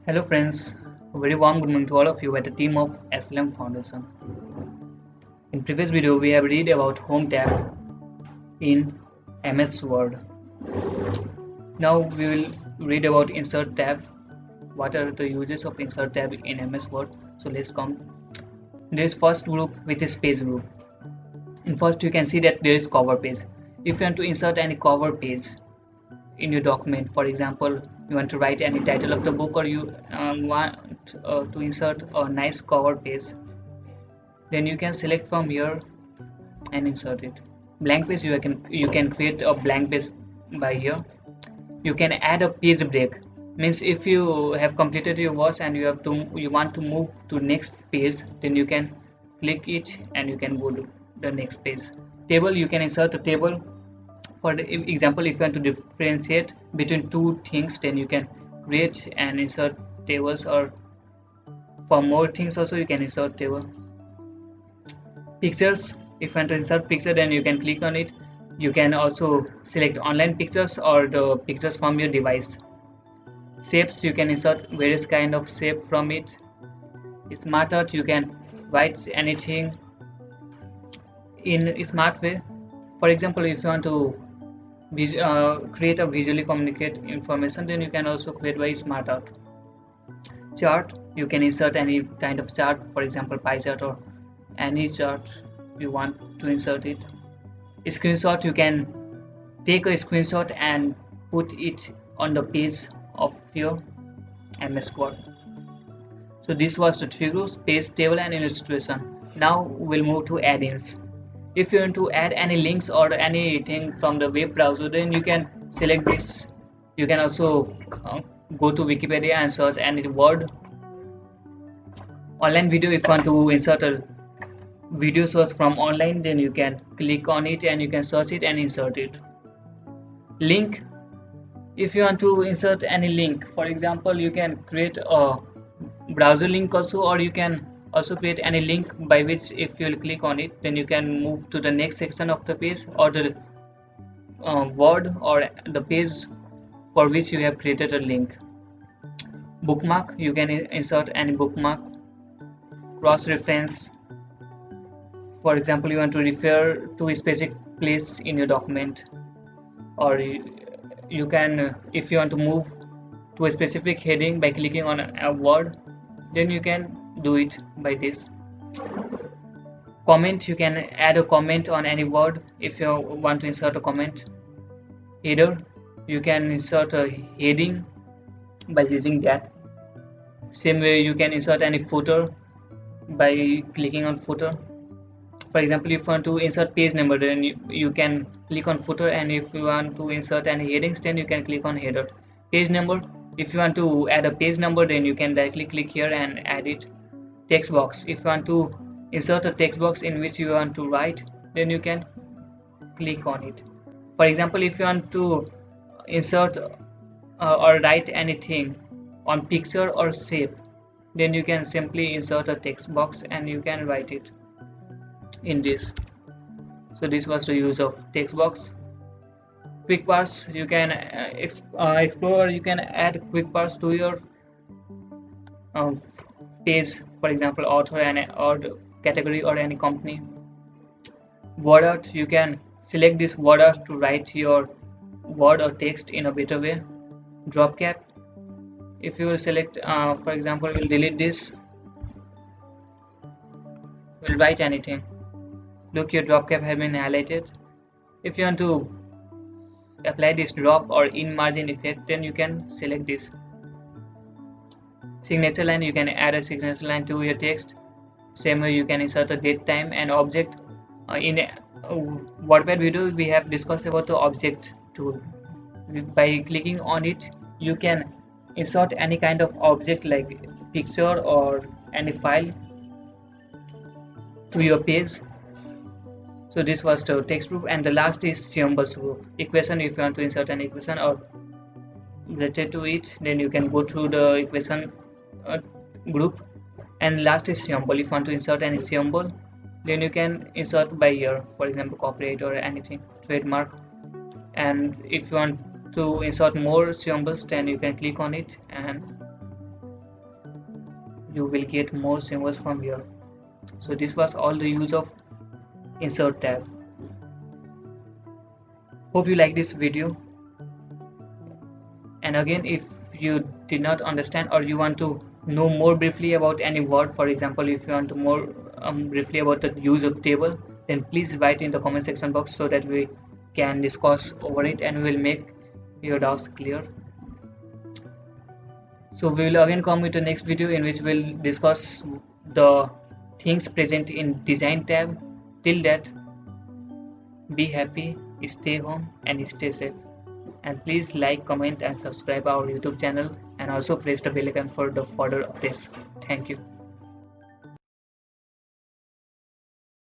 Hello friends, a very warm good morning to all of you at the team of SLM Foundation. In previous video we have read about Home tab in MS Word. Now we will read about Insert tab. What are the uses of Insert tab in MS Word? So let's come. There is first group which is page group. In first you can see that there is cover page. If you want to insert any cover page in your document, for example you want to write any title of the book or you want to insert a nice cover page, then you can select from here and insert it. Blank page, you can create a blank page by here. You can add a page break, means if you have completed your work and you want to move to next page, then you can click it and you can go to the next page. Table, you can insert a table. For the example, if you want to differentiate between two things, then you can create and insert tables, or for more things also you can insert table. Pictures, if you want to insert picture, then you can click on it. You can also select online pictures or the pictures from your device. Shapes, you can insert various kind of shape from it. Smart art, you can write anything in a smart way. For example, if you want to create a visually communicate information, then you can also create by smart art. Chart, you can insert any kind of chart, for example pie chart or any chart you want to insert it. Screenshot, you can take a screenshot and put it on the page of your MS Word. So this was the three groups: page, table and illustration. Now we'll move to add-ins. If you want to add any links or anything from the web browser, then you can select this. You can also go to Wikipedia and search any word. Online video, if you want to insert a video source from online, then you can click on it and you can search it and insert it. Link, if you want to insert any link, for example you can create a browser link also, or you can also create any link by which if you'll click on it, then you can move to the next section of the page or the word or the page for which you have created a link. Bookmark, you can insert any bookmark. Cross reference, for example you want to refer to a specific place in your document, or you can if you want to move to a specific heading by clicking on a word, then you can do it by this. Comment, you can add a comment on any word if you want to insert a comment. Header, you can insert a heading by using that. Same way you can insert any footer by clicking on footer. For example, if you want to insert page number, then you can click on footer, and if you want to insert any headings, then you can click on header. Page number, if you want to add a page number, then you can directly click here and add it. Text box, if you want to insert a text box in which you want to write, then you can click on it. For example, if you want to insert or write anything on picture or shape, then you can simply insert a text box and you can write it in this. So this was the use of text box. Quick parse, you can explore, you can add quick parse to your um, page, for example author and or category or any company. Word art, you can select this word art to write your word or text in a better way. Drop cap, if you will select for example we'll delete this, we'll write anything. Look, your drop cap has been highlighted. If you want to apply this drop or in margin effect, then you can select this. Signature line, you can add a signature line to your text. Same way you can insert a date, time and object. In WordPad video we have discussed about the object tool. By clicking on it, you can insert any kind of object like picture or any file to your page. So this was the text group, and the last is symbols group. Equation, if you want to insert an equation or related to it, then you can go through the equation group. And last is symbol, if you want to insert any symbol, then you can insert by here, for example copyright or anything, trademark. And if you want to insert more symbols, then you can click on it and you will get more symbols from here. So this was all the use of insert tab. Hope you like this video, and again, if you did not understand or you want to know more briefly about any word, for example, if you want to more briefly about the use of table, then please write in the comment section box so that we can discuss over it and we will make your doubts clear. So we will again come with the next video in which we'll discuss the things present in design tab. Till that, be happy, stay home and stay safe. And please like, comment and subscribe our YouTube channel, and also press the bell icon for the further updates. Thank you.